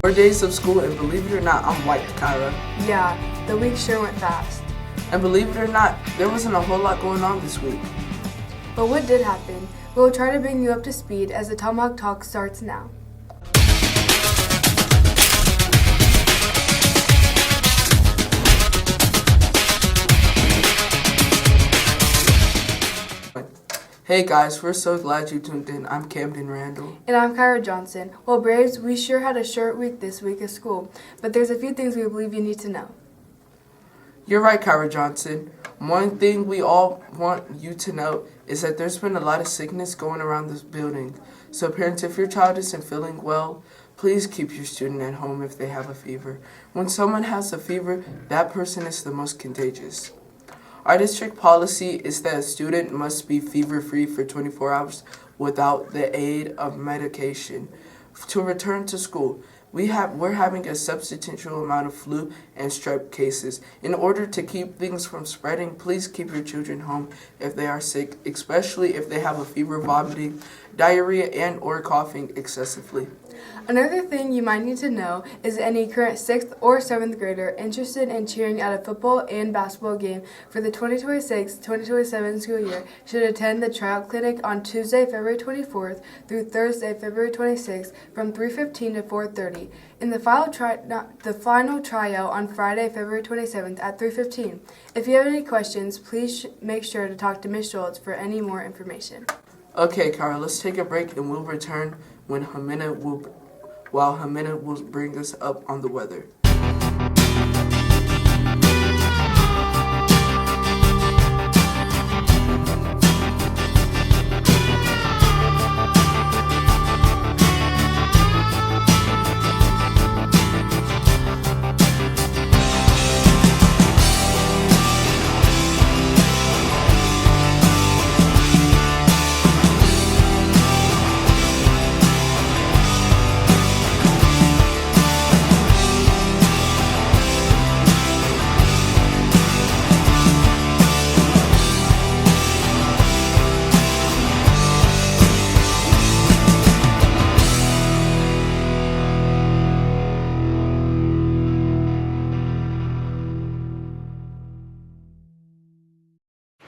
4 days of school, and believe it or not, I'm wiped, Kyra. Yeah, the week sure went fast. And believe it or not, there wasn't a whole lot going on this week. But what did happen? We'll try to bring you up to speed as the Tomahawk Talk starts now. Hey guys, we're so glad you tuned in. I'm Camden Randall. And I'm Kyra Johnson. Well, Braves, we sure had a short week this week of school, but there's a few things we believe you need to know. You're right, Kyra Johnson. One thing we all want you to know is that there's been a lot of sickness going around this building. So parents, if your child isn't feeling well, please keep your student at home if they have a fever. When someone has a fever, that person is the most contagious. Our district policy is that a student must be fever-free for 24 hours without the aid of medication to return to school. We're having a substantial amount of flu and strep cases. In order to keep things from spreading, please keep your children home if they are sick, especially if they have a fever, vomiting, diarrhea, and or coughing excessively. Another thing you might need to know is any current 6th or 7th grader interested in cheering at a football and basketball game for the 2026-2027 school year should attend the tryout clinic on Tuesday, February 24th through Thursday, February 26th from 3:15 to 4:30. And the final tryout on Friday, February 27th at 3:15. If you have any questions, please make sure to talk to Ms. Schultz for any more information. Okay, Carl, let's take a break and we'll return when Jimena will bring us up on the weather.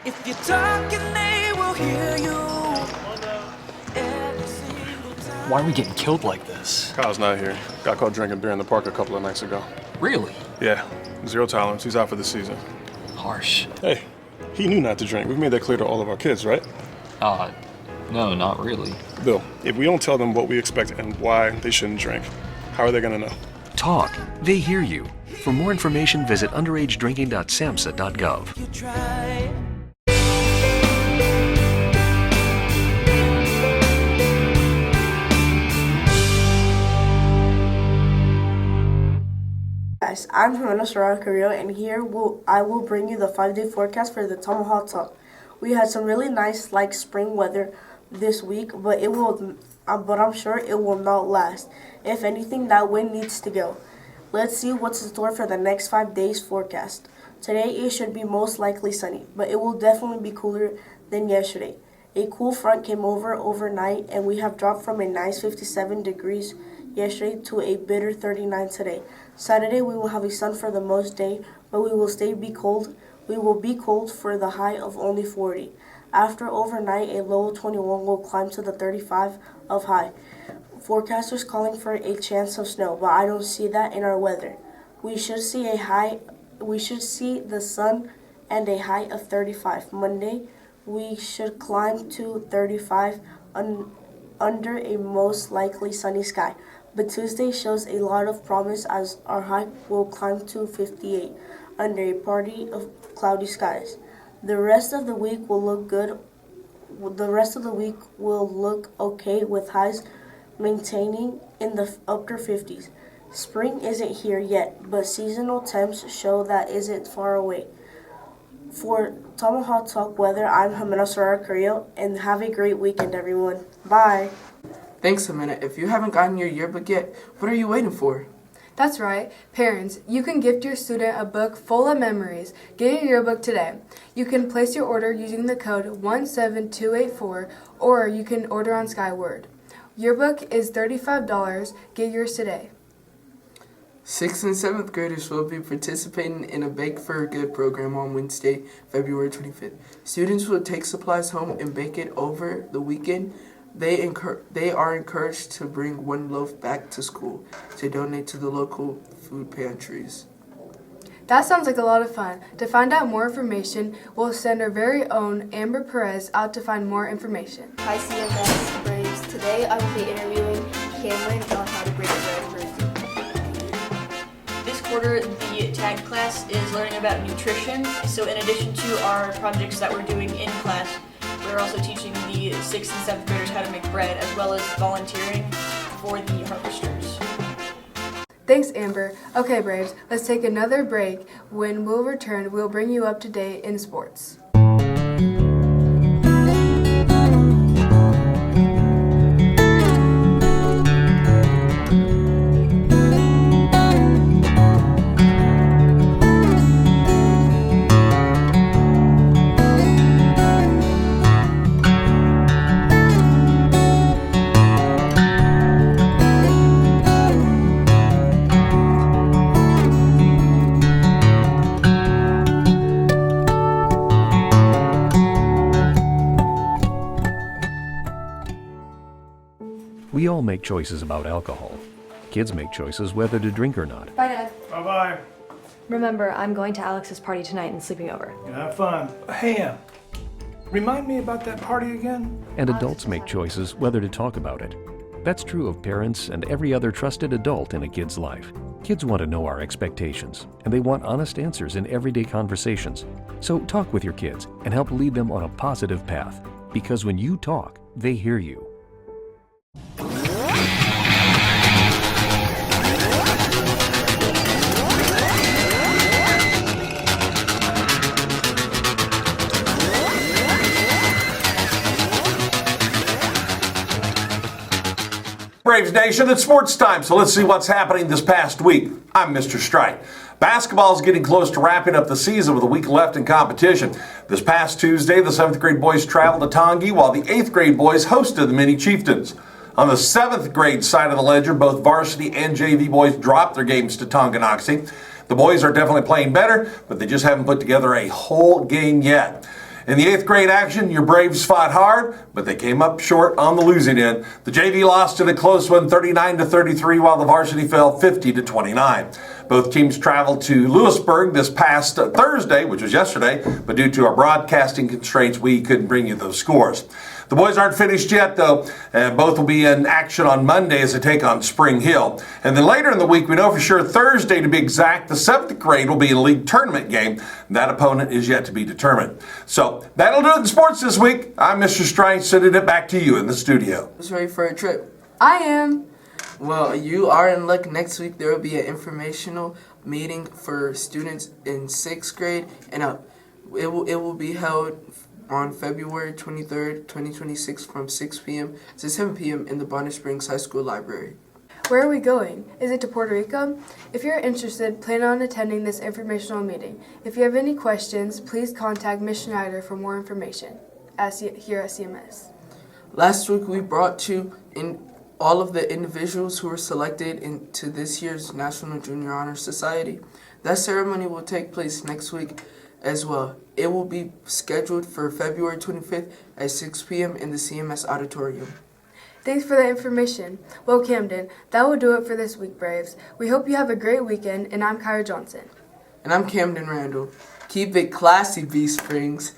If you're talking, they will hear you. Why are we getting killed like this? Kyle's not here. Got caught drinking beer in the park a couple of nights ago. Really? Yeah, 0 tolerance. He's out for the season. Harsh. Hey, he knew not to drink. We've made that clear to all of our kids, right? No, not really. Bill, if we don't tell them what we expect and why they shouldn't drink, how are they gonna know? Talk. They hear you. For more information, visit underagedrinking.samhsa.gov. You try. Guys, I'm Tomahawk Talk, and here I will bring you the 5-day forecast for the Tomahawk Talk. We had some really nice, spring weather this week, but I'm sure it will not last. If anything, that wind needs to go. Let's see what's in store for the next 5 days forecast. Today it should be most likely sunny, but it will definitely be cooler than yesterday. A cool front came over overnight, and we have dropped from a nice 57 degrees yesterday to a bitter 39 today. Saturday we will have a sun for the most day, but we will be cold for the high of only 40. After overnight, a low of 21 will climb to the 35 of high. Forecasters calling for a chance of snow, but I don't see that in our weather. We should see the sun and a high of 35. Monday, we should climb to 35 under a most likely sunny sky. But Tuesday shows a lot of promise as our high will climb to 58 under a party of cloudy skies. The rest of the week will look good. The rest of the week will look okay with highs maintaining in the upper 50s. Spring isn't here yet, but seasonal temps show that isn't far away. For Tomahawk Talk weather, I'm Jimena, and have a great weekend, everyone. Bye. Thanks, Jimena. If you haven't gotten your yearbook yet, what are you waiting for? That's right. Parents, you can gift your student a book full of memories. Get your yearbook today. You can place your order using the code 17284, or you can order on Skyward. Yearbook is $35. Get yours today. 6th and 7th graders will be participating in a Bake for a Good program on Wednesday, February 25th. Students will take supplies home and bake it over the weekend. They are encouraged to bring one loaf back to school to donate to the local food pantries. That sounds like a lot of fun. To find out more information, we'll send our very own Amber Perez out to find more information. Hi CMS Braves. Today I will be interviewing Cameron on how to break bread for his team. This quarter, the tag class is learning about nutrition. So in addition to our projects that we're doing in class, we're also teaching the 6th and 7th graders how to make bread, as well as volunteering for the harvesters. Thanks, Amber. Okay, Braves, let's take another break. When we'll return, we'll bring you up to date in sports. We all make choices about alcohol. Kids make choices whether to drink or not. Bye, Dad. Bye-bye. Remember, I'm going to Alex's party tonight and sleeping over. You have fun. Hey, remind me about that party again? And adults make choices whether to talk about it. That's true of parents and every other trusted adult in a kid's life. Kids want to know our expectations, and they want honest answers in everyday conversations. So talk with your kids and help lead them on a positive path. Because when you talk, they hear you. Braves Nation, it's sports time, so let's see what's happening this past week. I'm Mr. Strite. Basketball is getting close to wrapping up the season with a week left in competition. This past Tuesday, the 7th grade boys traveled to Tongi while the 8th grade boys hosted the Mini Chieftains. On the 7th grade side of the ledger, both varsity and JV boys dropped their games to Tonganoxie. The boys are definitely playing better, but they just haven't put together a whole game yet. In the 8th grade action, your Braves fought hard, but they came up short on the losing end. The JV lost in a close one, 39-33, while the varsity fell 50-29. Both teams traveled to Lewisburg this past Thursday, which was yesterday, but due to our broadcasting constraints, we couldn't bring you those scores. The boys aren't finished yet, though, and both will be in action on Monday as they take on Spring Hill. And then later in the week, we know for sure Thursday, to be exact, the 7th grade will be in a league tournament game. That opponent is yet to be determined. So that'll do it in sports this week. I'm Mr. Strite, sending it back to you in the studio. Who's ready for a trip? I am. Well, you are in luck. Next week there will be an informational meeting for students in 6th grade and up. It will be held on February 23rd, 2026 from 6 p.m. to 7 p.m. in the Bonner Springs High School Library. Where are we going? Is it to Puerto Rico? If you're interested, plan on attending this informational meeting. If you have any questions, please contact Ms. Schneider for more information here at CMS. Last week we brought you in all of the individuals who were selected into this year's National Junior Honor Society. That ceremony will take place next week as well. It will be scheduled for February 25th at 6 p.m. in the CMS auditorium. Thanks for the information. Well, Camden, that will do it for this week, Braves. We hope you have a great weekend, and I'm Kyra Johnson. And I'm Camden Randall. Keep it classy, B Springs.